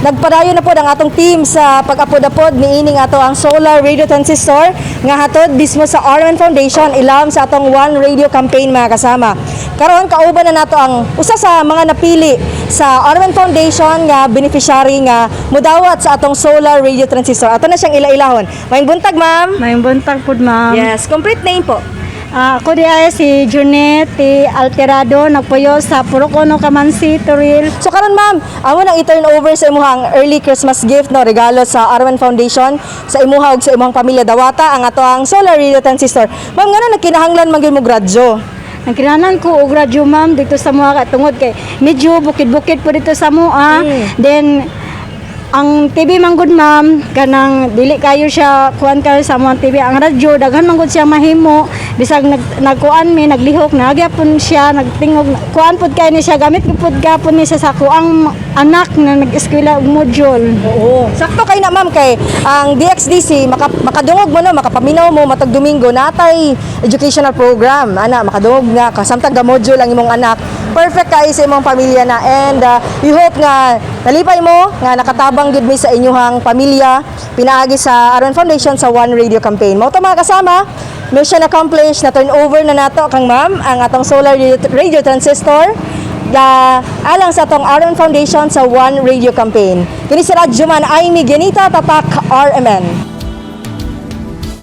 Nagpadayon na po ang atong team sa pag-apod-apod niini nga ato ang solar radio transistor nga hatod mismo sa Aron Foundation ilam sa atong One Radio campaign mga kasama. Karon kauban na nato ang usa sa mga napili sa Aron Foundation nga beneficiary nga mudawat sa atong solar radio transistor. Ato na siyang ila-ilahon. Maayong buntag, ma'am. May buntag po, ma'am. Yes, complete name po. Ako di ay si Joneth Alterado, nagpuyo sa Purukono, Camanze Toril. So karon ma'am, amo nang i-turn over sa imuhang early Christmas gift no regalo sa Aron Foundation sa imuha ug sa imong pamilya dawata ang ato ang solar radio transistor. Ma'am, ngano nagkinahanglan man gyud mo gradyo? Nagkinanan ko og radyo, ma'am, dito sa mga katungod kay medyo bukid-bukid po dito sa mua. Then ang TV man gud, ma'am, kanang dili kayo siya kuan kayo sa mga TV. Ang radyo daghan man gud siya mahimo. Bisag nagkuan mi naglihok na gyapon siya nagtingog kuan pud kay ni siya gamit pud gapon ni sa kuang anak na nag-eskwela og module. Oo. Sakto kay na ma'am kay ang DXDC makadungog mo no makapaminaw mo matag Domingo natay educational program ana makadungog nga kasamtang ga module ang imong anak. Perfect kay sa imong pamilya na and we hope nga nalipay mo nga nakatabang gud mi sa inyong pamilya pinaagi sa Aron Foundation sa One Radio campaign. Mao to mga kasama, mission accomplished na turn over na nato kang ma'am ang atong solar radio transistor alang sa atong Aron Foundation sa One Radio campaign. Kini sa radyo man ay mi Genita Tatak RMN.